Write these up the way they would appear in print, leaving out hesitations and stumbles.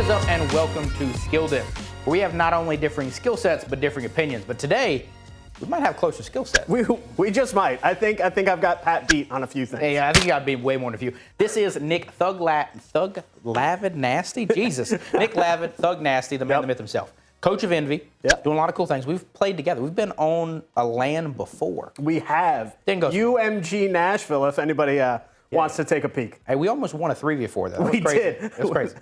What is up, and welcome to Skill Diff, where we have not only differing skill sets, but differing opinions. But today, we might have closer skill sets. We just might. I think I've got Pat beat on a few things. Yeah, I think you got to be way more than a few. This is Nick Lavid Nasty? Jesus. Nick Lavid, Thug Nasty, the man, the myth himself. Coach of Envy, doing a lot of cool things. We've played together. We've been on a LAN before. We have. Didn't go UMG Nashville, if anybody wants to take a peek. Hey, we almost won a 3v4 though. We did. It was crazy.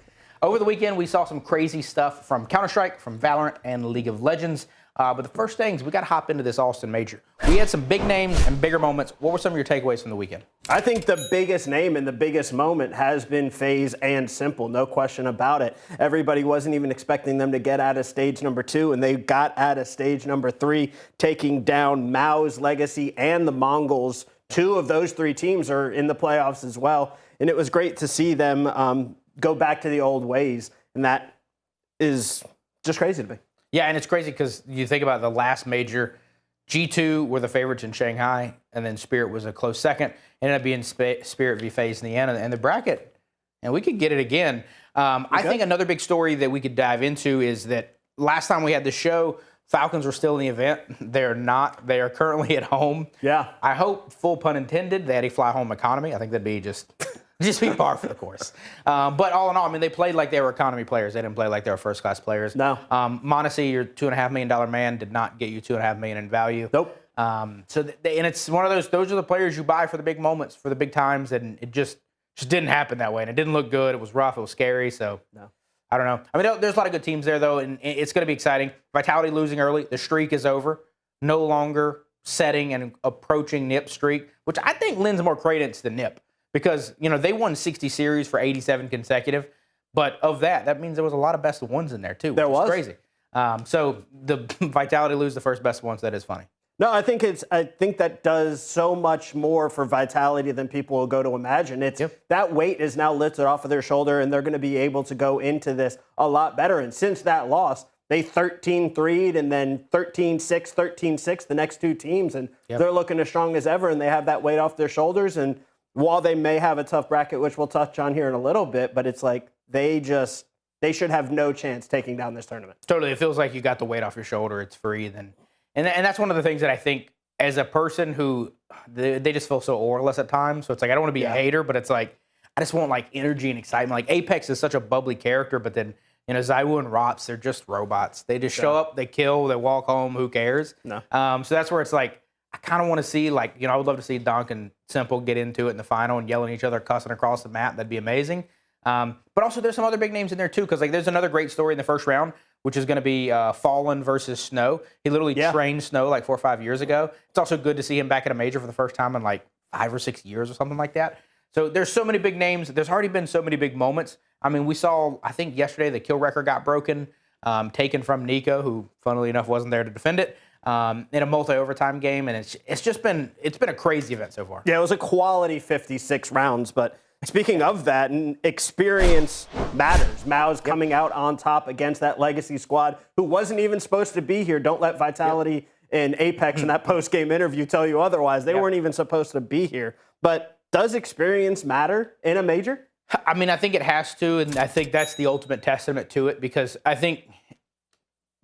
Over the weekend, we saw some crazy stuff from Counter-Strike, from Valorant, and League of Legends. But the first things, we got to hop into this Austin Major. We had some big names and bigger moments. What were some of your takeaways from the weekend? I think the biggest name and the biggest moment has been FaZe and Simple, no question about it. Everybody wasn't even expecting them to get out of stage number 2, and they got out of stage number 3, taking down Mouz, Legacy, and the Mongols. 2 of those 3 teams are in the playoffs as well, and it was great to see them go back to the old ways, and that is just crazy to me. Yeah, and it's crazy because you think about the last major, G2 were the favorites in Shanghai, and then Spirit was a close second. Ended up being Spirit v FaZe in the end, and the bracket, and we could get it again. I think another big story that we could dive into is that last time we had the show, Falcons were still in the event. They're not. They are currently at home. Yeah. I hope, full pun intended, they had a fly-home economy. I think that'd be just be par for the course. But all in all, I mean, they played like they were economy players. They didn't play like they were first-class players. No. Monacy, your $2.5 million man, did not get you $2.5 million in value. Nope. And it's one of those. Those are the players you buy for the big moments, for the big times, and it just didn't happen that way. And it didn't look good. It was rough. It was scary. So no. I don't know. I mean, there's a lot of good teams there, though, and it's going to be exciting. Vitality losing early. The streak is over. No longer setting and approaching NIP streak, which I think lends more credence to NIP because, you know, they won 60 series for 87 consecutive. But of that means there was a lot of best of ones in there, too. There was. Crazy. So the Vitality lose the first best of ones, that is funny. No, I think that does so much more for Vitality than people will go to imagine. That weight is now lifted off of their shoulder, and they're going to be able to go into this a lot better. And since that loss, they 13-3'd and then 13-6, 13-6 the next 2 teams, and they're looking as strong as ever, and they have that weight off their shoulders. And while they may have a tough bracket, which we'll touch on here in a little bit, but it's like they should have no chance taking down this tournament. Totally. It feels like you got the weight off your shoulder. It's free. And that's one of the things that I think as a person who they just feel so auraless at times. So it's like I don't want to be a hater, but it's like I just want like energy and excitement. Like Apex is such a bubbly character, but then you know Zywoo and Rops, they're just robots. They just show up, they kill, they walk home. Who cares? No. So that's where it's like I kind of want to see like I would love to see Dunk and Simple get into it in the final and yelling at each other, cussing across the map. That'd be amazing. But also there's some other big names in there too, because like there's another great story in the first round, which is going to be Fallen versus Snow. He literally trained Snow like 4 or 5 years ago. It's also good to see him back at a major for the first time in like 5 or 6 years or something like that. So there's so many big names. There's already been so many big moments. I mean, we saw, I think yesterday the kill record got broken, taken from Nico, who funnily enough wasn't there to defend it, in a multi-overtime game. And it's been a crazy event so far. Yeah, it was a quality 56 rounds, but speaking of that, experience matters. Mouz coming out on top against that Legacy squad who wasn't even supposed to be here. Don't let Vitality and Apex in that post-game interview tell you otherwise. They weren't even supposed to be here. But does experience matter in a major? I mean, I think it has to, and I think that's the ultimate testament to it because I think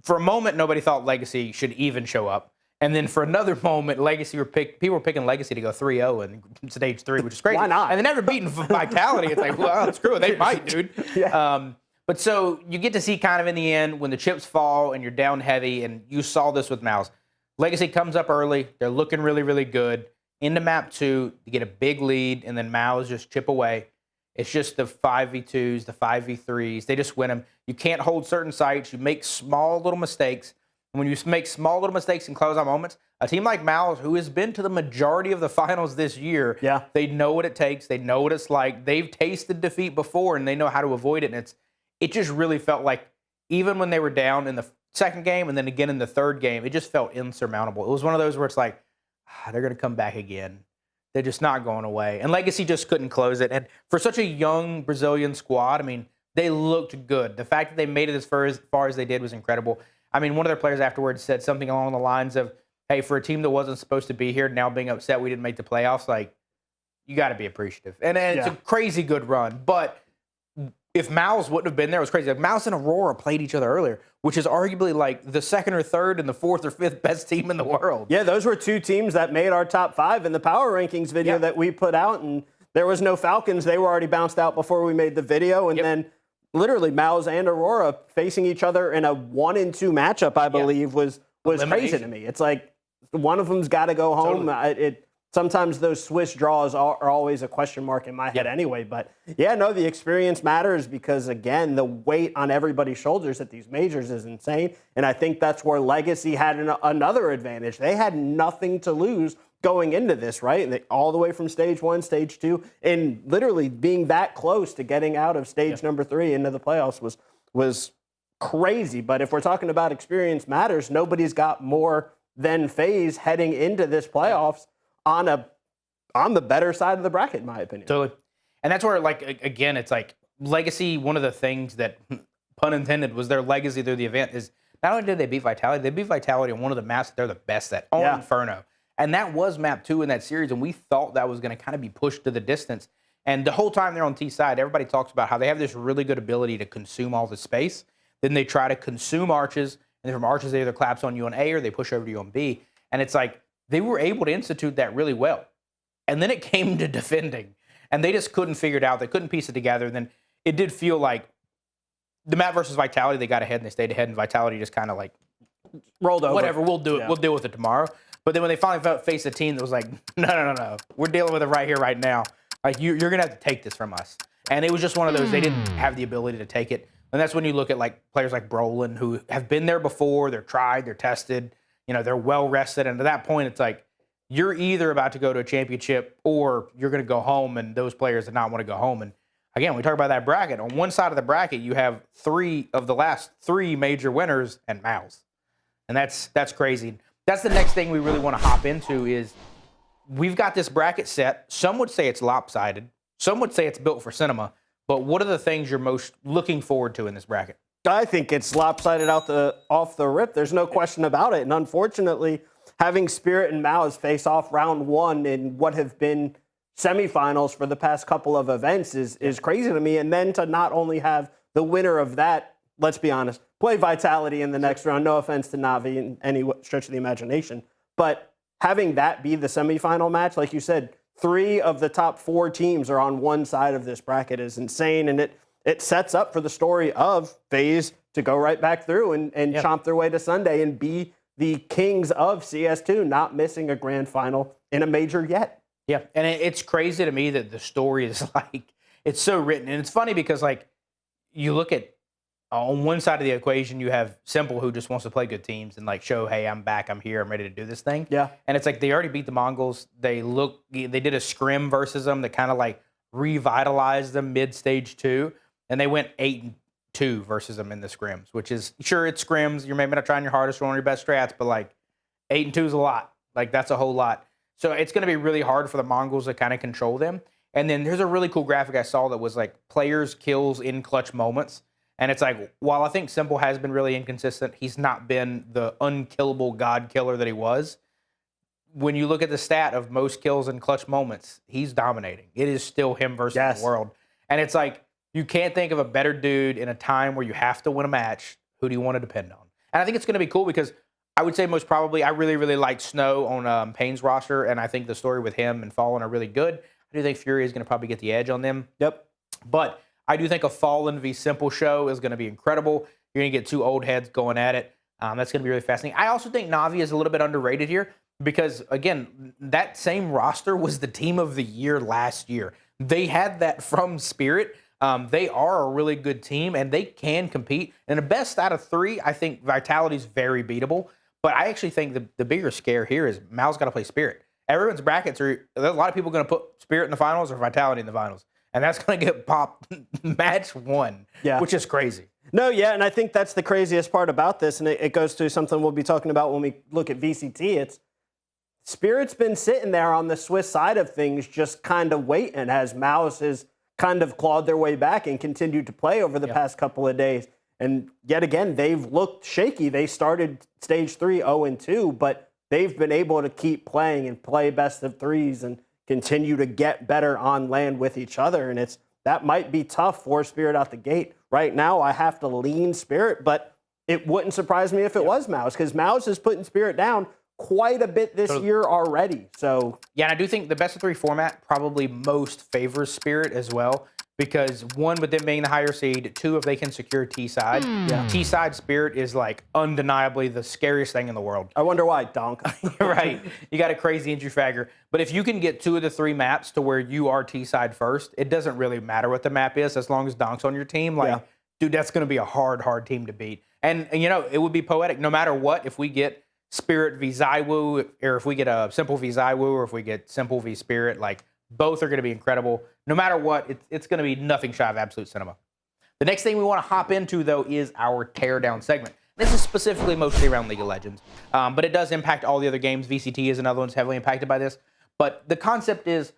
for a moment nobody thought Legacy should even show up. And then for another moment, people were picking Legacy to go 3-0 in stage 3, which is crazy. Why not? And they never beaten Vitality. It's like, well, screw it. They might, dude. But so you get to see kind of in the end when the chips fall and you're down heavy, and you saw this with Mouz. Legacy comes up early. They're looking really, really good. Into map 2, you get a big lead, and then Mouz just chip away. It's just the 5v2s, the 5v3s. They just win them. You can't hold certain sites. You make small little mistakes. When you make small little mistakes in closeout moments, a team like Mouz, who has been to the majority of the finals this year, they know what it takes. They know what it's like. They've tasted defeat before, and they know how to avoid it. And it just really felt like even when they were down in the second game and then again in the third game, it just felt insurmountable. It was one of those where it's like, they're going to come back again. They're just not going away. And Legacy just couldn't close it. And for such a young Brazilian squad, I mean, they looked good. The fact that they made it as far as they did was incredible. I mean, one of their players afterwards said something along the lines of, hey, for a team that wasn't supposed to be here, now being upset we didn't make the playoffs, like, you got to be appreciative. And it's a crazy good run. But if Mouz wouldn't have been there, it was crazy. Like Mouz and Aurora played each other earlier, which is arguably like the second or third and the fourth or fifth best team in the world. Yeah, those were two teams that made our top 5 in the power rankings video that we put out, and there was no Falcons. They were already bounced out before we made the video, and then literally Mouz and Aurora facing each other in a 1-2 matchup, I believe, was crazy to me. It's like one of them's got to go home. Totally. Sometimes those Swiss draws are always a question mark in my head anyway. But, yeah, no, the experience matters because, again, the weight on everybody's shoulders at these majors is insane. And I think that's where Legacy had another advantage. They had nothing to lose going into this, right? And all the way from stage 1, stage 2, and literally being that close to getting out of stage number 3 into the playoffs was crazy. But if we're talking about experience matters, nobody's got more than FaZe heading into this playoffs on the better side of the bracket, in my opinion. Totally. And that's where, like, again, it's like Legacy, one of the things that, pun intended, was their legacy through the event is not only did they beat Vitality, they beat Vitality on one of the maps that they're the best at, on Inferno. And that was map 2 in that series, and we thought that was going to kind of be pushed to the distance. And the whole time they're on T side, everybody talks about how they have this really good ability to consume all the space. Then they try to consume arches, and then from arches they either collapse on you on A or they push over to you on B. And it's like, they were able to institute that really well. And then it came to defending. And they just couldn't figure it out. They couldn't piece it together. And then it did feel like the map versus Vitality, they got ahead and they stayed ahead. And Vitality just kind of like rolled over. Whatever, we'll do it. We'll deal with it tomorrow. But then when they finally faced a team that was like, no. We're dealing with it right here, right now. Like, you're going to have to take this from us. And it was just one of those, they didn't have the ability to take it. And that's when you look at like players like Brolin, who have been there before. They're tried, they're tested. You know, they're well rested. And at that point, it's like, you're either about to go to a championship or you're going to go home, and those players did not want to go home. And again, we talk about that bracket. On one side of the bracket, you have 3 of the last 3 major winners and Mouz. And that's crazy. That's the next thing we really want to hop into is we've got this bracket set. Some would say it's lopsided. Some would say it's built for cinema. But what are the things you're most looking forward to in this bracket? I think it's lopsided off the rip. There's no question about it. And unfortunately, having Spirit and Mouz face off round 1 in what have been semifinals for the past couple of events is crazy to me. And then to not only have the winner of that, let's be honest, play Vitality in the next round. No offense to Navi in any stretch of the imagination. But having that be the semifinal match, like you said, 3 of the top 4 teams are on one side of this bracket is insane. And it sets up for the story of FaZe to go right back through and chomp their way to Sunday and be the kings of CS2, not missing a grand final in a major yet. Yeah, and it's crazy to me that the story is like, it's so written. And it's funny because, like, you look at, on one side of the equation, you have Simple, who just wants to play good teams and, like, show, hey, I'm back, I'm here, I'm ready to do this thing. Yeah. And it's like they already beat the Mongols. They did a scrim versus them that kind of, like, revitalized them mid-stage 2. And they went 8-2 versus them in the scrims, which is, sure, it's scrims. You're maybe not trying your hardest or one of your best strats, but, like, 8-2 is a lot. Like, that's a whole lot. So it's going to be really hard for the Mongols to kind of control them. And then there's a really cool graphic I saw that was, like, players' kills in clutch moments. And it's like, while I think Simple has been really inconsistent, he's not been the unkillable god killer that he was. When you look at the stat of most kills in clutch moments, he's dominating. It is still him versus the world. And it's like, you can't think of a better dude in a time where you have to win a match. Who do you want to depend on? And I think it's going to be cool because I would say most probably I really, really like Snow on Payne's roster, and I think the story with him and Fallen are really good. I do think Fury is going to probably get the edge on them. Yep. But I do think a Fallen v Simple show is going to be incredible. You're going to get 2 old heads going at it. That's going to be really fascinating. I also think Navi is a little bit underrated here because, again, that same roster was the team of the year last year. They had that from Spirit. They are a really good team, and they can compete. And the best out of 3, I think Vitality is very beatable. But I actually think the bigger scare here is Mal's got to play Spirit. Everyone's brackets are – a lot of people going to put Spirit in the finals or Vitality in the finals. And that's going to get popped match 1, which is crazy. No, yeah, and I think that's the craziest part about this, and it goes to something we'll be talking about when we look at VCT. It's Spirit's been sitting there on the Swiss side of things just kind of waiting as Mouz has kind of clawed their way back and continued to play over the past couple of days. And yet again, they've looked shaky. They started stage 3 0-2, but they've been able to keep playing and play best of 3s and continue to get better on land with each other. And that might be tough for Spirit out the gate. Right now, I have to lean Spirit, but it wouldn't surprise me if it was Mouz, because Mouz is putting Spirit down quite a bit this year already. So yeah, and I do think the best of 3 format probably most favors Spirit as well, because 1, with them being the higher seed, 2, if they can secure T-side. T-side Spirit is like undeniably the scariest thing in the world. I wonder why, Donk. Right. You got a crazy injury factor. But if you can get 2 of the 3 maps to where you are T-side first, it doesn't really matter what the map is as long as Donk's on your team. Like, dude, that's going to be a hard team to beat. And, you know, it would be poetic no matter what. If we get Spirit v Zywoo, or if we get a Simple v Zywoo, or if we get Simple v Spirit, like, both are going to be incredible. No matter what, it's going to be nothing shy of absolute cinema. The next thing we want to hop into, though, is our Teardown segment. This is specifically mostly around League of Legends, but it does impact all the other games. VCT is another one that's heavily impacted by this. But the concept is,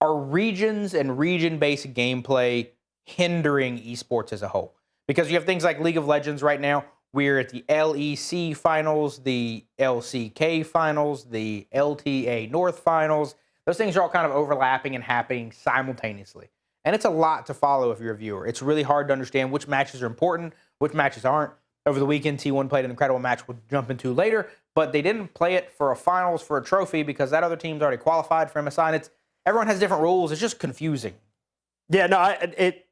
are regions and region-based gameplay hindering esports as a whole? Because you have things like League of Legends right now. We're at the LEC finals, the LCK finals, the LTA North finals. Those things are all kind of overlapping and happening simultaneously. And it's a lot to follow if you're a viewer. It's really hard to understand which matches are important, which matches aren't. Over the weekend, T1 played an incredible match we'll jump into later, but they didn't play it for a finals for a trophy because that other team's already qualified for MSI. And everyone has different rules. It's just confusing. Yeah, no,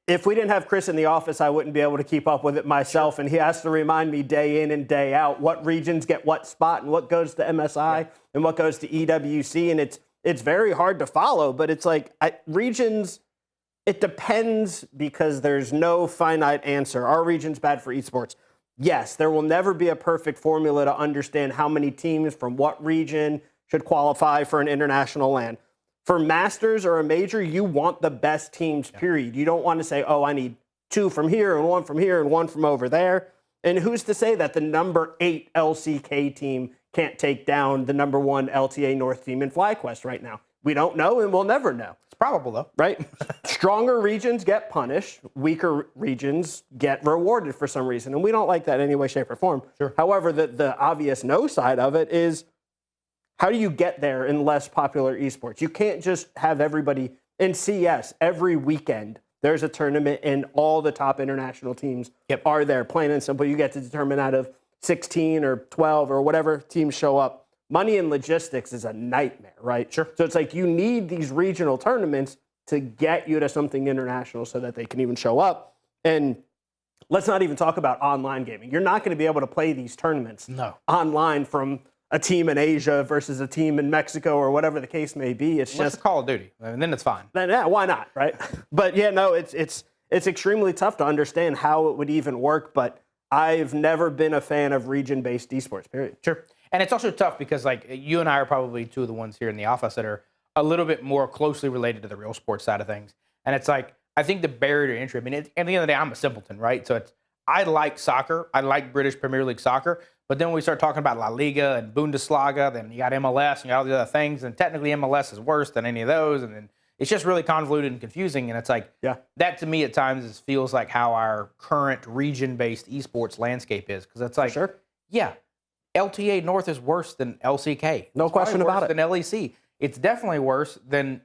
if we didn't have Chris in the office, I wouldn't be able to keep up with it myself. And he has to remind me day in and day out what regions get what spot and what goes to MSI and what goes to EWC. And it's very hard to follow, but it's like regions, it depends because there's no finite answer. Our region's bad for esports. Yes, there will never be a perfect formula to understand how many teams from what region should qualify for an international LAN. For Masters or a major, you want the best teams, period. You don't want to say, oh, I need 2 from here and 1 from here and 1 from over there. And who's to say that the number 8 LCK team can't take down the number 1 LTA North team in Flyquest right now? We don't know, and we'll never know. It's probable, though. Right? Stronger regions get punished. Weaker regions get rewarded for some reason. And we don't like that in any way, shape, or form. Sure. However, the obvious no side of it is, how do you get there in less popular esports? You can't just have everybody in CS every weekend. There's a tournament and all the top international teams are there. Plain and simple, you get to determine out of 16 or 12 or whatever teams show up. Money and logistics is a nightmare, right? Sure. So it's like you need these regional tournaments to get you to something international so that they can even show up. And let's not even talk about online gaming. You're not going to be able to play these tournaments online from a team in Asia versus a team in Mexico or whatever the case may be. It's just Call of Duty, and then it's fine. Then, yeah, why not, right? But yeah, no, it's extremely tough to understand how it would even work. But I've never been a fan of region-based esports. Period. Sure, and it's also tough because like you and I are probably 2 of the ones here in the office that are a little bit more closely related to the real sports side of things. And it's like I think the barrier to entry. I mean, at the end of the day, I'm a simpleton, right? So I like soccer. I like British Premier League soccer. But then when we start talking about La Liga and Bundesliga, then you got MLS and you got all the other things, and technically MLS is worse than any of those, and then it's just really convoluted and confusing, and it's like, that to me at times feels like how our current region-based esports landscape is, because it's like, LTA North is worse than LCK. No question about it. Than LEC. It's definitely worse than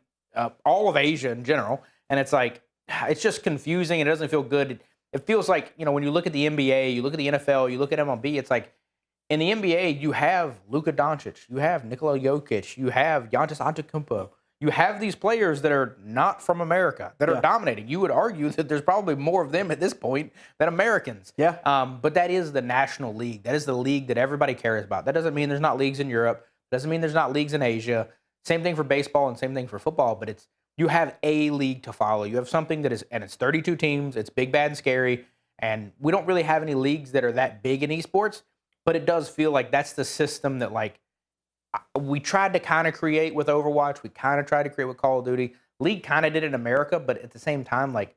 all of Asia in general, and it's like, it's just confusing, and it doesn't feel good. It feels like, you know, when you look at the NBA, you look at the NFL, you look at MLB, it's like, in the NBA, you have Luka Doncic, you have Nikola Jokic, you have Giannis Antetokounmpo. You have these players that are not from America, that are dominating. You would argue that there's probably more of them at this point than Americans. But that is the national league. That is the league that everybody cares about. That doesn't mean there's not leagues in Europe. Doesn't mean there's not leagues in Asia. Same thing for baseball and same thing for football. But you have a league to follow. You have something that is, and it's 32 teams. It's big, bad, and scary. And we don't really have any leagues that are that big in esports. But it does feel like that's the system that, like, we tried to kind of create with Overwatch. We kind of tried to create with Call of Duty. League kind of did it in America, but at the same time, like,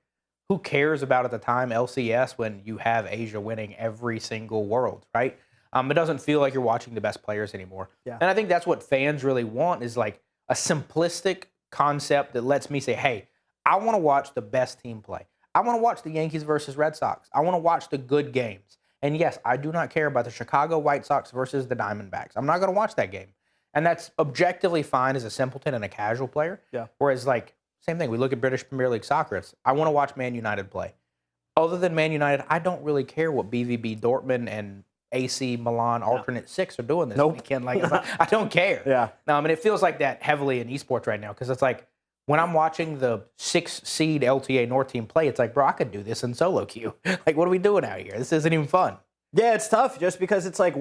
who cares about, at the time, LCS when you have Asia winning every single world, right? It doesn't feel like you're watching the best players anymore. And I think that's what fans really want, is, like, a simplistic concept that lets me say, hey, I want to watch the best team play. I want to watch the Yankees versus Red Sox. I want to watch the good games. And yes, I do not care about the Chicago White Sox versus the Diamondbacks. I'm not going to watch that game. And that's objectively fine as a simpleton and a casual player. Whereas, like, same thing. We look at British Premier League soccer. I want to watch Man United play. Other than Man United, I don't really care what BVB Dortmund and AC Milan alternate six are doing this weekend. Like, I don't care. Yeah. No, I mean, it feels like that heavily in esports right now because it's like when I'm watching the 6 seed LTA North team play, it's like, bro, I could do this in solo queue. Like, what are we doing out here? This isn't even fun. Yeah, it's tough just because it's like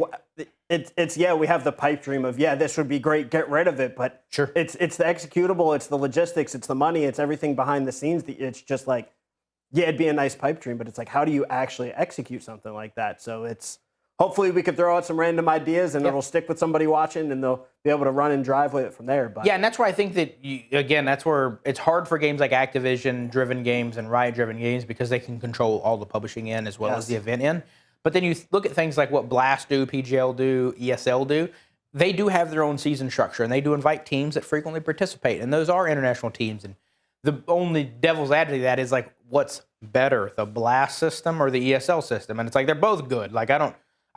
it's we have the pipe dream of this would be great, get rid of it, but sure, it's the executable, it's the logistics, it's the money, it's everything behind the scenes. It's just like it'd be a nice pipe dream, but it's like how do you actually execute something like that? So it's hopefully we could throw out some random ideas and it'll stick with somebody watching and they'll be able to run and drive with it from there. But yeah, and that's where I think that that's where it's hard for games like Activision-driven games and Riot-driven games because they can control all the publishing in as well as the event in. But then you look at things like what Blast do, PGL do, ESL do. They do have their own season structure, and they do invite teams that frequently participate, and those are international teams. And the only devil's advocate of that is like, what's better, the Blast system or the ESL system? And it's like they're both good. Like I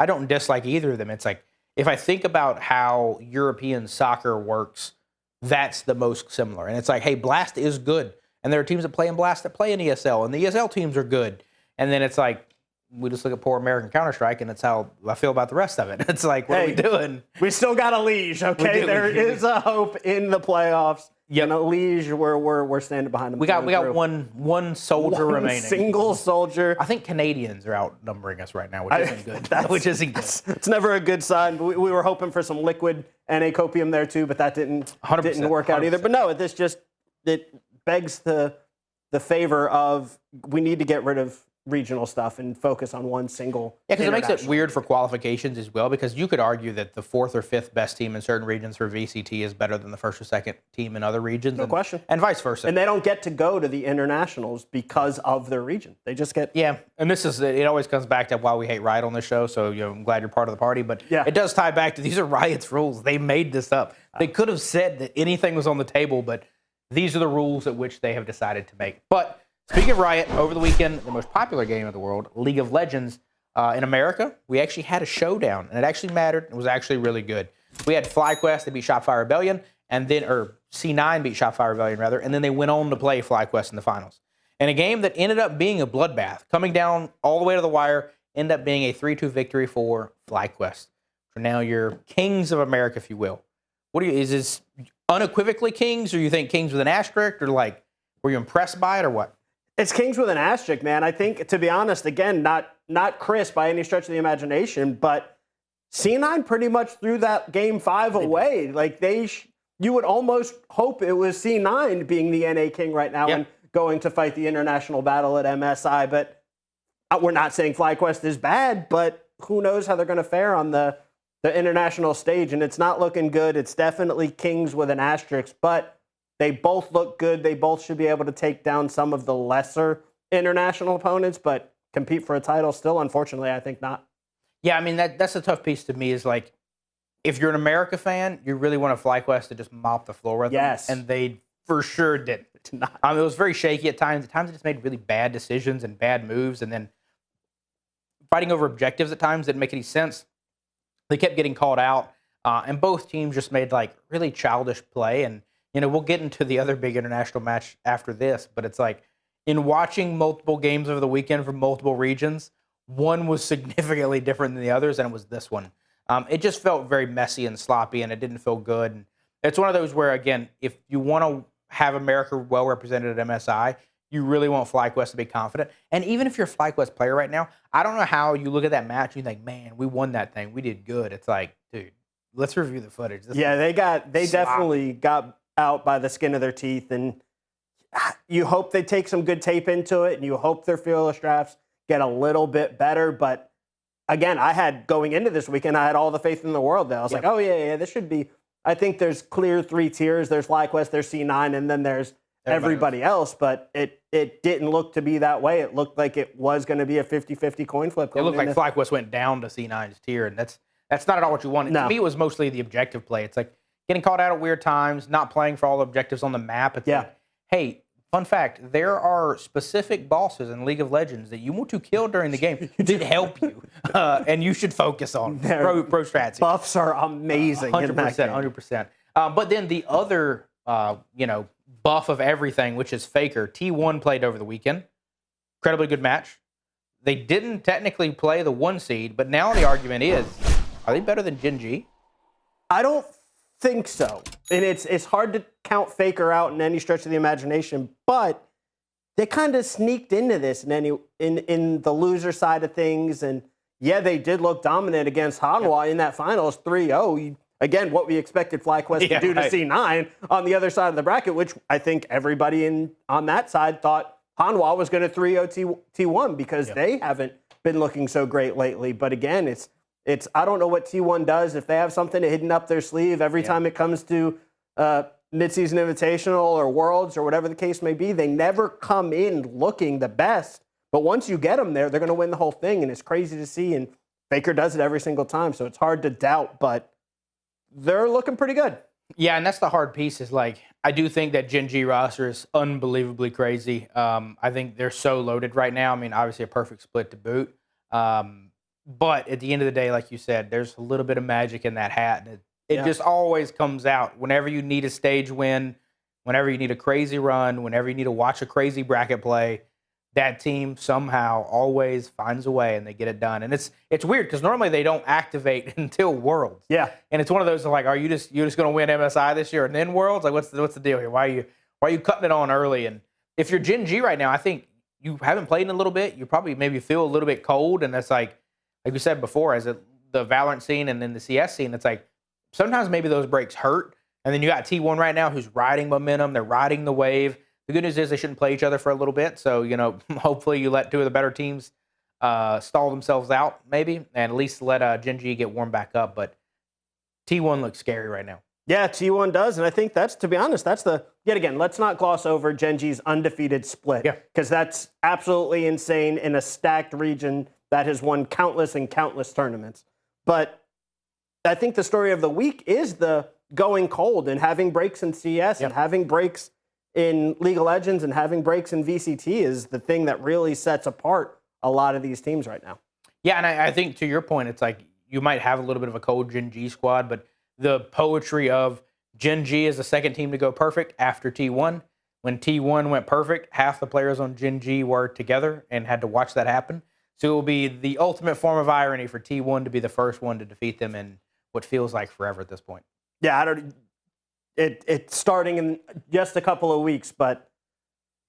don't dislike either of them. It's like if I think about how European soccer works, that's the most similar. And it's like, hey, Blast is good, and there are teams that play in Blast that play in ESL, and the ESL teams are good. And then it's like, we just look at poor American Counter-Strike, and that's how I feel about the rest of it. It's like, what are we doing? We still got a Liege, okay? There is a hope in the playoffs. Yep. And a Liege, we're standing behind them. We got one soldier remaining. Single soldier. I think Canadians are outnumbering us right now, which isn't good. Which isn't good. It's never a good sign. We were hoping for some liquid NA copium there too, but that didn't work out either. But no, it begs the favor of we need to get rid of regional stuff and focus on one single. Yeah, because it makes it weird for qualifications as well, because you could argue that the 4th or 5th best team in certain regions for VCT is better than the 1st or 2nd team in other regions. No question. And vice versa. And they don't get to go to the internationals because of their region. They just get... Yeah, and it always comes back to why we hate Riot on this show, so I'm glad you're part of the party, but it does tie back to these are Riot's rules. They made this up. They could have said that anything was on the table, but these are the rules at which they have decided to make. But speaking of Riot, over the weekend, the most popular game of the world, League of Legends, in America, we actually had a showdown, and it actually mattered. It was actually really good. We had Flyquest that beat Shopify Rebellion, or C9 beat Shopify Rebellion, rather, and then they went on to play Flyquest in the finals. And a game that ended up being a bloodbath, coming down all the way to the wire, ended up being a 3-2 victory for Flyquest. So now you're kings of America, if you will. Is this unequivocally kings, or you think kings with an asterisk, or like, were you impressed by it, or what? It's kings with an asterisk, man. I think, to be honest, again, not Chris by any stretch of the imagination, but C9 pretty much threw that game 5 away. Like you would almost hope it was C9 being the NA king right now and going to fight the international battle at MSI. But we're not saying Flyquest is bad, but who knows how they're going to fare on the international stage, and it's not looking good. It's definitely kings with an asterisk, but they both look good. They both should be able to take down some of the lesser international opponents, but compete for a title still, unfortunately, I think not. Yeah, I mean, that's the tough piece to me is like, if you're an America fan, you really want a Flyquest to just mop the floor with them. And they for sure didn't. It was very shaky at times. At times, it just made really bad decisions and bad moves, and then fighting over objectives at times didn't make any sense. They kept getting called out, and both teams just made like really childish play. And we'll get into the other big international match after this, but it's like in watching multiple games over the weekend from multiple regions, one was significantly different than the others, and it was this one. It just felt very messy and sloppy, and it didn't feel good. And it's one of those where, again, if you want to have America well represented at MSI, you really want Flyquest to be confident. And even if you're a Flyquest player right now, I don't know how you look at that match and you think, man, we won that thing. We did good. It's like, dude, let's review the footage. They definitely got out by the skin of their teeth, and you hope they take some good tape into it, and you hope their fearless drafts get a little bit better. But again, going into this weekend, I had all the faith in the world that I was like, oh yeah, this should be. I think there's clear 3 tiers. There's Flyquest, there's C9, and then there's everybody else. But it didn't look to be that way. It looked like it was going to be a 50-50 coin flip. It looked like Flyquest went down to C9's tier, and that's not at all what you wanted. To me, it was mostly the objective play. It's like getting called out at weird times, not playing for all the objectives on the map. It's like, hey, fun fact, there are specific bosses in League of Legends that you want to kill during the game to help you, and you should focus on pro strategy. Buffs are amazing. 100%. But then the other, buff of everything, which is Faker. T1 played over the weekend. Incredibly good match. They didn't technically play the 1 seed, but now the argument is, are they better than GenG? I don't think so. And it's hard to count Faker out in any stretch of the imagination, but they kind of sneaked into this in the loser side of things. And yeah, they did look dominant against Hanwha in that finals 3-0. Again, what we expected Flyquest to do to C9 on the other side of the bracket, which I think everybody on that side thought Hanwha was going to 3-0 T1 because they haven't been looking so great lately. But again, it's I don't know what T1 does. If they have something hidden up their sleeve every time it comes to midseason invitational or worlds or whatever the case may be, they never come in looking the best. But once you get them there, they're going to win the whole thing. And it's crazy to see. And Faker does it every single time. So it's hard to doubt, but they're looking pretty good. Yeah, and that's the hard piece is like, I do think that GenG roster is unbelievably crazy. I think they're so loaded right now. I mean, obviously a perfect split to boot. But at the end of the day, like you said, there's a little bit of magic in that hat. And it just always comes out whenever you need a stage win, whenever you need a crazy run, whenever you need to watch a crazy bracket play. That team somehow always finds a way and they get it done. And it's weird because normally they don't activate until Worlds. Yeah. And it's one of those like, are you just going to win MSI this year and then Worlds? Like what's the deal here? Why are you cutting it on early? And if you're GenG right now, I think you haven't played in a little bit. You probably maybe feel a little bit cold, and that's like we said before, as the Valorant scene and then the CS scene, it's like sometimes maybe those breaks hurt. And then you got T1 right now who's riding momentum. They're riding the wave. The good news is they shouldn't play each other for a little bit. So, hopefully you let two of the better teams stall themselves out maybe, and at least let GenG get warmed back up. But T1 looks scary right now. Yeah, T1 does. And I think that's, to be honest, yet again, let's not gloss over GenG's undefeated split. Because that's absolutely insane in a stacked region that has won countless and countless tournaments. But I think the story of the week is the going cold and having breaks in CS and having breaks in League of Legends and having breaks in VCT is the thing that really sets apart a lot of these teams right now. Yeah, and I think to your point, it's like you might have a little bit of a cold GenG squad, but the poetry of GenG is the second team to go perfect after T1. When T1 went perfect, half the players on GenG were together and had to watch that happen. So it will be the ultimate form of irony for T1 to be the first one to defeat them in what feels like forever at this point. Yeah, it's starting in just a couple of weeks, but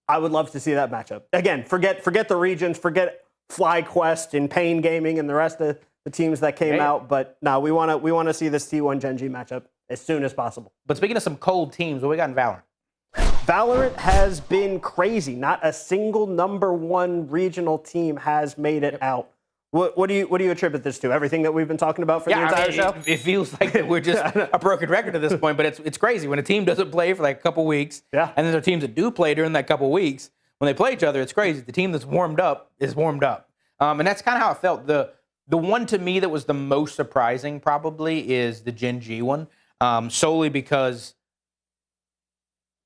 I would love to see that matchup. Again, forget the regions, forget Flyquest and Pain Gaming and the rest of the teams that came out. But no, we want to see this T1 GenG matchup as soon as possible. But speaking of some cold teams, what we got in Valorant? Valorant has been crazy. Not a single #1 regional team has made it out. What do you attribute this to? Everything that we've been talking about for the entire show? It feels like that we're just a broken record at this point, but it's crazy when a team doesn't play for like a couple weeks, and then there are teams that do play during that couple weeks. When they play each other, it's crazy. The team that's warmed up is warmed up, and that's kind of how it felt. The one to me that was the most surprising probably is the GenG one, solely because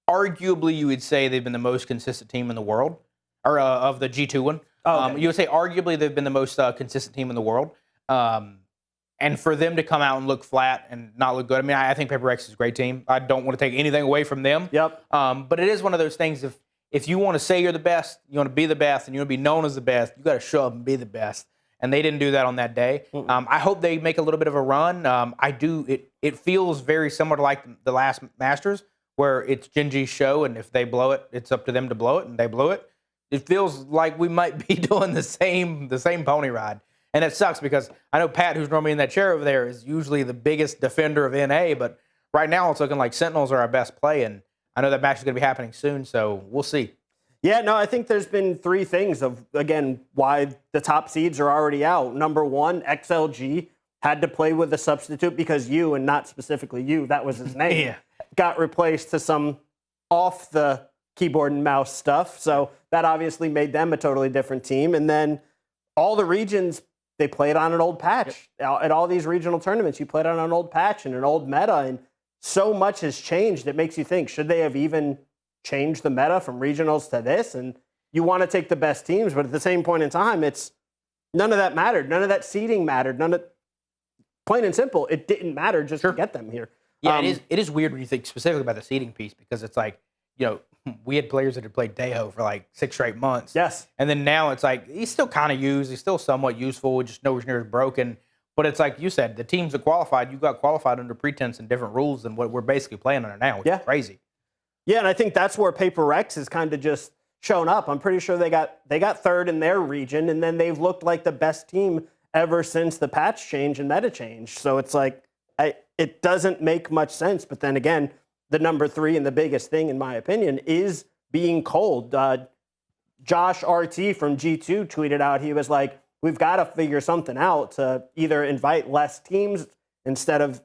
arguably you would say they've been the most consistent team in the world, or of the G2 one. You would say arguably they've been the most consistent team in the world. And for them to come out and look flat and not look good, I mean, I think Paper Rex is a great team. I don't want to take anything away from them. But it is one of those things, if you want to say you're the best, you want to be the best, and you want to be known as the best, you got to show up and be the best. And they didn't do that on that day. I hope they make a little bit of a run. It feels very similar to like the last Masters, where it's GenG's show, and if they blow it, it's up to them to blow it, and they blew it. It feels like we might be doing the same pony ride. And it sucks because I know Pat, who's normally in that chair over there, is usually the biggest defender of NA, but right now it's looking like Sentinels are our best play, and I know that match is going to be happening soon, so we'll see. Yeah, no, I think there's been three things of, again, why the top seeds are already out. Number one, XLG had to play with a substitute because you, and not specifically you, that was his name, got replaced to some off the keyboard and mouse stuff. So that obviously made them a totally different team. And then all the regions, they played on an old patch. At all these regional tournaments, you played on an old patch and an old meta, and so much has changed. It makes you think, should they have even changed the meta from regionals to this? And you want to take the best teams, but at the same point in time, it's none of that mattered. None of that seeding mattered. Plain and simple, it didn't matter just to get them here. Yeah, it is weird when you think specifically about the seeding piece, because it's like, we had players that had played Deho for like 6 straight months. Yes. And then now it's like he's still kind of used. He's still somewhat useful, just nowhere near as broken. But it's like you said, the teams that qualified, you got qualified under pretense and different rules than what we're basically playing under now, which is crazy. Yeah, and I think that's where Paper Rex has kind of just shown up. I'm pretty sure they got third in their region, and then they've looked like the best team ever since the patch change and meta change. So it's like it doesn't make much sense. But then again, the number 3 and the biggest thing, in my opinion, is being cold. Josh RT from G2 tweeted out, he was like, we've got to figure something out to either invite less teams instead of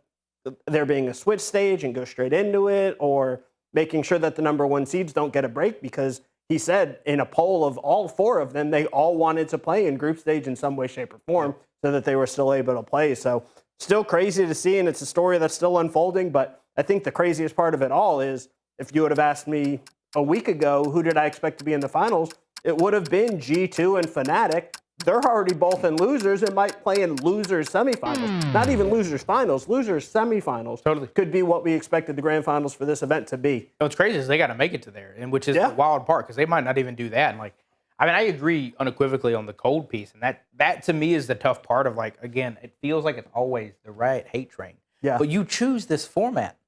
there being a switch stage and go straight into it, or making sure that the number 1 seeds don't get a break, because he said in a poll of all 4 of them, they all wanted to play in group stage in some way, shape, or form so that they were still able to play. So still crazy to see, and it's a story that's still unfolding, but I think the craziest part of it all is if you would have asked me a week ago, who did I expect to be in the finals, it would have been G2 and Fnatic. They're already both in losers and might play in losers semifinals. Not even losers finals, losers semifinals. Totally. Could be what we expected the grand finals for this event to be. What's crazy is they got to make it to there, and which is the wild part, because they might not even do that. And I agree unequivocally on the cold piece, and that to me is the tough part of again, it feels like it's always the Riot hate train. Yeah. But you choose this format.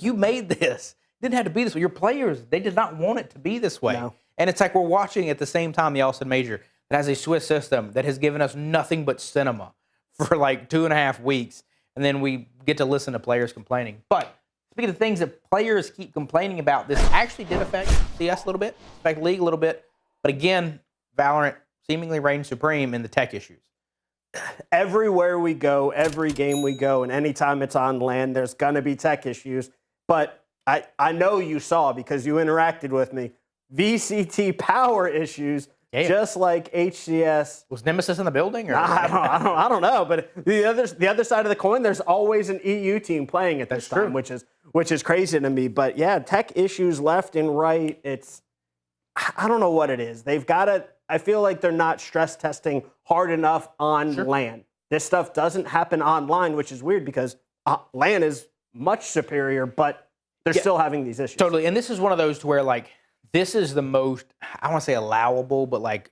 You made this. It didn't have to be this way. Your players, they did not want it to be this way. No. And it's like we're watching at the same time the Austin Major that has a Swiss system that has given us nothing but cinema for 2.5 weeks. And then we get to listen to players complaining. But speaking of things that players keep complaining about, this actually did affect CS a little bit, affect League a little bit. But again, Valorant seemingly reigns supreme in the tech issues. Everywhere we go, every game we go, and anytime it's on LAN, there's going to be tech issues. But I know you saw, because you interacted with me, VCT power issues, just like HCS. Was Nemesis in the building? Or? I don't know. But the other side of the coin, there's always an EU team playing at this time, which is crazy to me. But yeah, tech issues left and right. I don't know what it is. They've got to. I feel like they're not stress testing hard enough on LAN. This stuff doesn't happen online, which is weird because LAN is much superior, but they're still having these issues. Totally. And this is one of those to where this is the most, I want to say allowable, but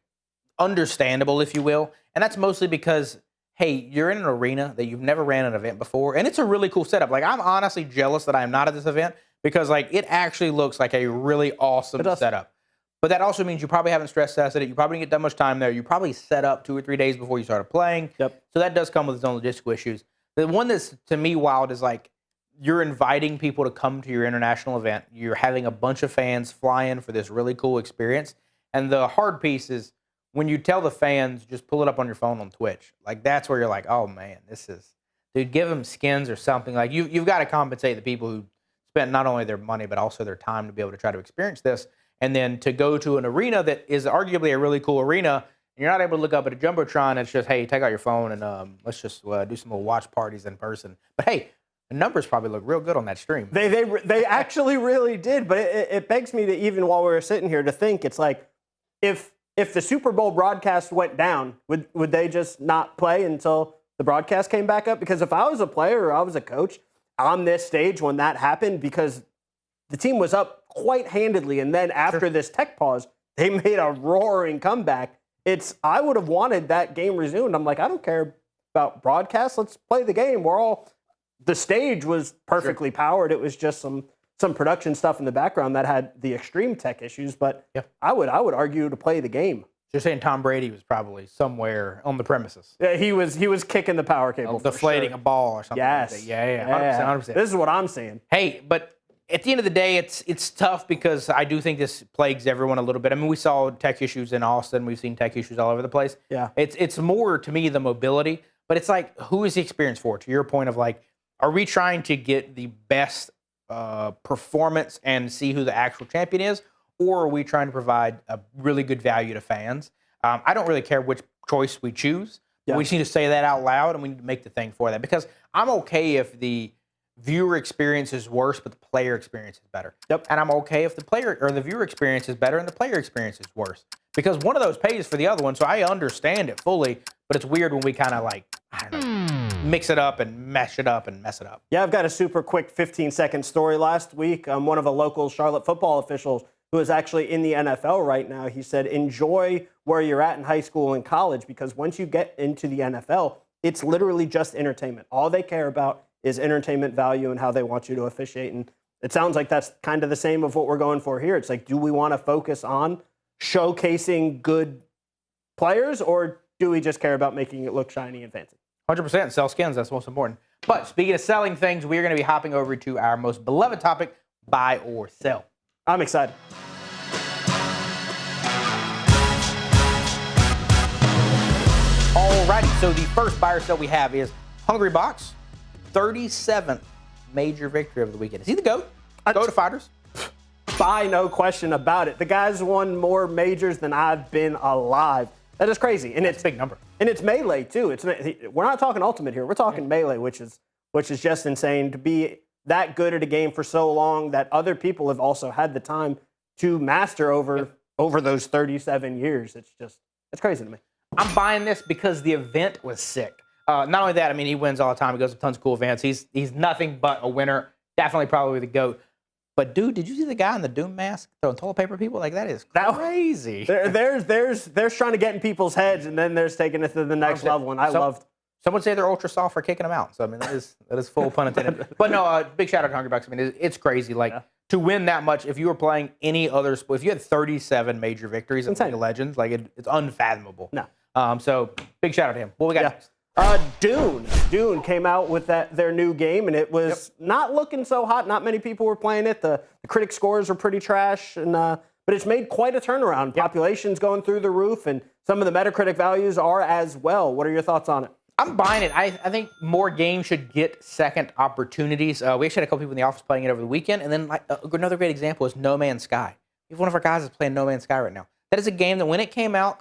understandable, if you will. And that's mostly because, hey, you're in an arena that you've never ran an event before, and it's a really cool setup. I'm honestly jealous that I'm not at this event because it actually looks like a really awesome setup. But that also means you probably haven't stress tested it. You probably didn't get that much time there. You probably set up 2 or 3 days before you started playing. Yep. So that does come with its own logistical issues. The one that's, to me, wild is you're inviting people to come to your international event. You're having a bunch of fans fly in for this really cool experience. And the hard piece is when you tell the fans, just pull it up on your phone on Twitch. That's where you're like, oh, man, dude, give them skins or something. You've got to compensate the people who spent not only their money, but also their time to be able to try to experience this. And then to go to an arena that is arguably a really cool arena, and you're not able to look up at a Jumbotron, it's just, hey, take out your phone and let's just do some more watch parties in person. But hey, the numbers probably look real good on that stream. They actually really did, but it begs me to, even while we were sitting here, to think, it's like, if the Super Bowl broadcast went down, would they just not play until the broadcast came back up? Because if I was a player or I was a coach on this stage when that happened, because the team was up quite handedly, and then after this tech pause, they made a roaring comeback. I would have wanted that game resumed. I'm like, I don't care about broadcast. Let's play the game. The stage was perfectly powered. It was just some production stuff in the background that had the extreme tech issues. But I would argue to play the game. You're saying Tom Brady was probably somewhere on the premises. Yeah, he was kicking the power cable, deflating a ball or something. Yes. Like that. 100%. This is what I'm saying. Hey, but at the end of the day, it's tough because I do think this plagues everyone a little bit. I mean, we saw tech issues in Austin. We've seen tech issues all over the place. Yeah. It's more, to me, the mobility. But it's who is the experience for? To your point of are we trying to get the best performance and see who the actual champion is? Or are we trying to provide a really good value to fans? I don't really care which choice we choose. Yeah. We just need to say that out loud, and we need to make the thing for that. Because I'm okay if the viewer experience is worse, but the player experience is better. Yep. And I'm okay if the viewer experience is better and the player experience is worse. Because one of those pays for the other one, so I understand it fully, but it's weird when we kind of I don't know, mix it up and mesh it up and mess it up. Yeah, I've got a super quick 15-second story last week. One of a local Charlotte football officials who is actually in the NFL right now, he said, enjoy where you're at in high school and college, because once you get into the NFL, it's literally just entertainment. All they care about is entertainment value and how they want you to officiate. And it sounds like that's kind of the same of what we're going for here. It's like, do we want to focus on showcasing good players, or do we just care about making it look shiny and fancy? 100%. Sell skins. That's most important. But speaking of selling things, we're going to be hopping over to our most beloved topic, buy or sell. I'm excited. Alrighty, so the first buy or sell we have is Hungry Box, 37th major victory of the weekend. Is he the GOAT? GOAT of fighters? Buy, no question about it. The guy's won more majors than I've been alive. That is crazy. And it's a big number. And it's Melee, too. We're not talking Ultimate here. We're talking Melee, which is just insane to be that good at a game for so long that other people have also had the time to master over those 37 years. It's crazy to me. I'm buying this because the event was sick. Not only that, I mean, he wins all the time. He goes to tons of cool events. He's nothing but a winner. Definitely probably the GOAT. But, dude, did you see the guy in the Doom mask throwing toilet paper at people? Like, that is crazy. There's trying to get in people's heads, and then there's taking it to the next level, and I loved. Some would say they're ultra soft for kicking them out. So, I mean, that is full pun intended. But, no, big shout out to Hungry Bucks. I mean, it's crazy. Like, to win that much, if you were playing any other sport, if you had 37 major victories in League of Legends, like, it's unfathomable. No. So, big shout out to him. What we got next? Dune came out with their new game, and it was not looking so hot. Not many people were playing it. The critic scores were pretty trash, and but it's made quite a turnaround. Population's going through the roof, and some of the Metacritic values are as well. What are your thoughts on it? I'm buying it. I think more games should get second opportunities. We actually had a couple people in the office playing it over the weekend, and then another great example is No Man's Sky. We have one of our guys is playing No Man's Sky right now. That is a game that when it came out,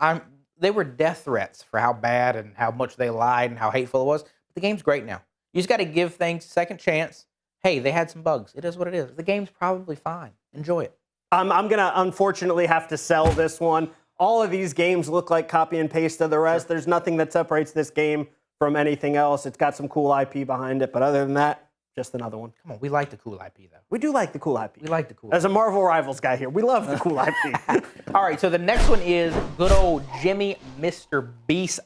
they were death threats for how bad and how much they lied and how hateful it was. But the game's great now. You just got to give things a second chance. Hey, they had some bugs. It is what it is. The game's probably fine. Enjoy it. I'm going to unfortunately have to sell this one. All of these games look like copy and paste of the rest. There's nothing that separates this game from anything else. It's got some cool IP behind it. But other than that, just another one. Come on, we like the cool IP, though. We do like the cool IP. We like the cool As a Marvel Rivals guy here, we love the cool IP. All right, so the next one is good old Jimmy Mr. Beast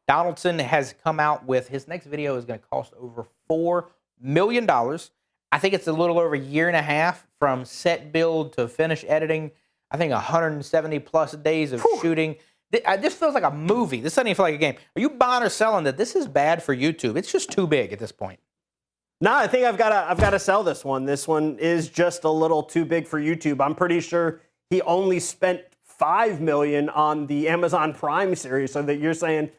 Donaldson has come out with his next video is going to cost over $4 million. I think it's a little over a year and a half from set build to finish editing. I think 170 plus days of shooting. This feels like a movie. This doesn't even feel like a game. Are you buying or selling that this is bad for YouTube? It's just too big at this point. No, I think I've got to sell this one. This one is just a little too big for YouTube. I'm pretty sure he only spent $5 million on the Amazon Prime series. So that you're saying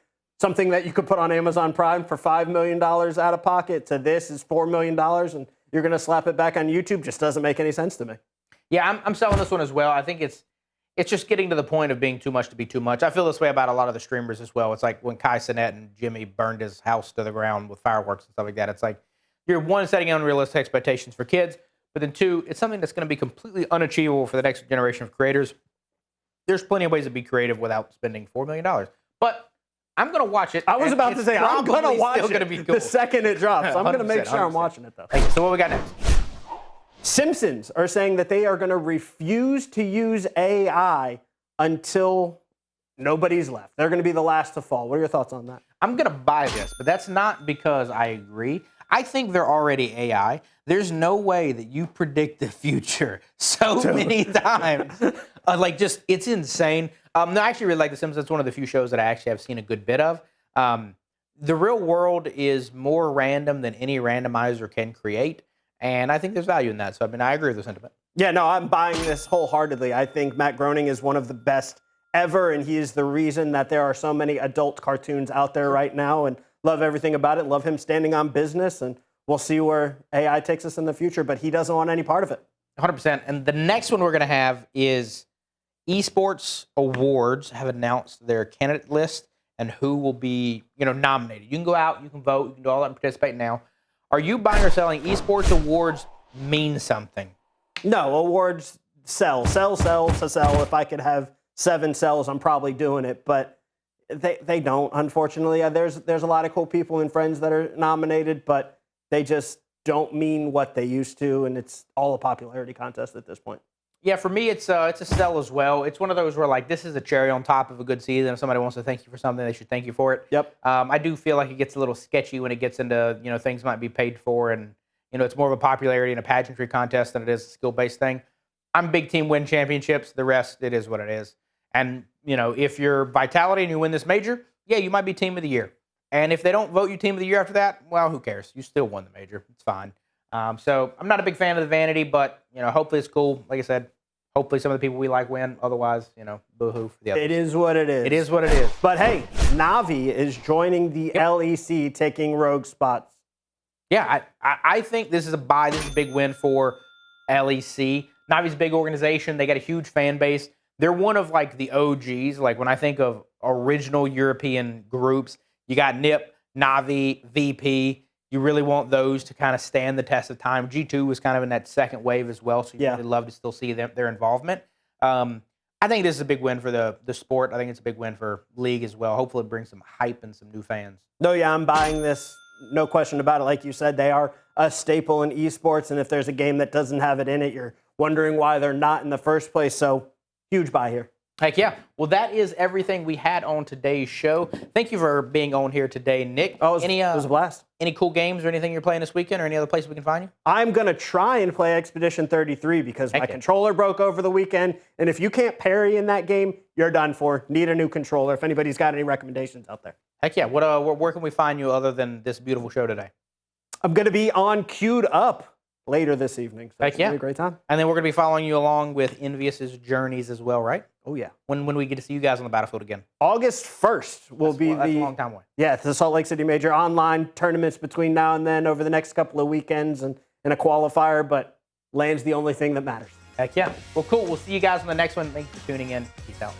something that you could put on Amazon Prime for $5 million out of pocket to this is $4 million, and you're going to slap it back on YouTube just doesn't make any sense to me. Yeah, I'm selling this one as well. I think it's just getting to the point of being too much to be too much. I feel this way about a lot of the streamers as well. It's like when Kai Sinnott and Jimmy burned his house to the ground with fireworks and stuff like that. It's like, you're one, setting unrealistic expectations for kids, but then two, it's something that's going to be completely unachievable for the next generation of creators. There's plenty of ways to be creative without spending $4 million. But I'm going to watch it. I was about to say, I'm going to watch it be cool. the second it drops. I'm going to make sure 100%. I'm watching it, though. Okay, so what we got next? Simpsons are saying that they are going to refuse to use AI until nobody's left. They're going to be the last to fall. What are your thoughts on that? I'm going to buy this, but that's not because I agree. I think they're already AI. There's no way that you predict the future so many times. It's insane. No, I actually really like The Simpsons. It's one of the few shows that I actually have seen a good bit of. The real world is more random than any randomizer can create, and I think there's value in that. So, I mean, I agree with the sentiment. Yeah, no, I'm buying this wholeheartedly. I think Matt Groening is one of the best ever, and he is the reason that there are so many adult cartoons out there right now, and love everything about it. Love him standing on business, and we'll see where AI takes us in the future, but he doesn't want any part of it. 100%. And the next one we're going to have is Esports Awards have announced their candidate list and who will be, nominated. You can go out, you can vote, you can do all that and participate now. Are you buying or selling Esports Awards mean something? No, awards sell to sell. If I could have 7 sells, I'm probably doing it, but They don't, unfortunately. There's a lot of cool people and friends that are nominated, but they just don't mean what they used to, and it's all a popularity contest at this point. Yeah, for me, it's a sell as well. It's one of those where, like, this is a cherry on top of a good season. If somebody wants to thank you for something, they should thank you for it. Yep. I do feel like it gets a little sketchy when it gets into, things might be paid for, and, it's more of a popularity and a pageantry contest than it is a skill-based thing. I'm big team win championships. The rest, it is what it is. And, if you're Vitality and you win this major, yeah, you might be team of the year. And if they don't vote you team of the year after that, well, who cares? You still won the major. It's fine. So I'm not a big fan of the vanity, but, hopefully it's cool. Like I said, hopefully some of the people we like win. Otherwise, boo-hoo for the others. It is what it is. It is what it is. But hey, Navi is joining the LEC, taking rogue spots. Yeah, I think this is a buy. This is a big win for LEC. Navi's a big organization. They got a huge fan base. They're one of, like, the OGs. Like, when I think of original European groups, you got NIP, Navi, VP. You really want those to kind of stand the test of time. G2 was kind of in that second wave as well, so you really love to still see their involvement. I think this is a big win for the sport. I think it's a big win for League as well. Hopefully it brings some hype and some new fans. No, yeah, I'm buying this. No question about it. Like you said, they are a staple in esports, and if there's a game that doesn't have it in it, you're wondering why they're not in the first place. So, huge buy here. Heck yeah. Well, that is everything we had on today's show. Thank you for being on here today, Nick. Oh, it was a blast. Any cool games or anything you're playing this weekend, or any other place we can find you? I'm going to try and play Expedition 33 because my controller broke over the weekend. And if you can't parry in that game, you're done for. Need a new controller. If anybody's got any recommendations out there. Heck yeah. Where can we find you other than this beautiful show today? I'm going to be on Queued Up later this evening. So it's going to be a great time. And then we're going to be following you along with Envious's journeys as well, right? Oh, yeah. When we get to see you guys on the battlefield again? August 1st will be that's a long time away. Yeah, the Salt Lake City Major online tournaments between now and then over the next couple of weekends and a qualifier, but land's the only thing that matters. Heck yeah. Well, cool. We'll see you guys on the next one. Thanks for tuning in. Peace out.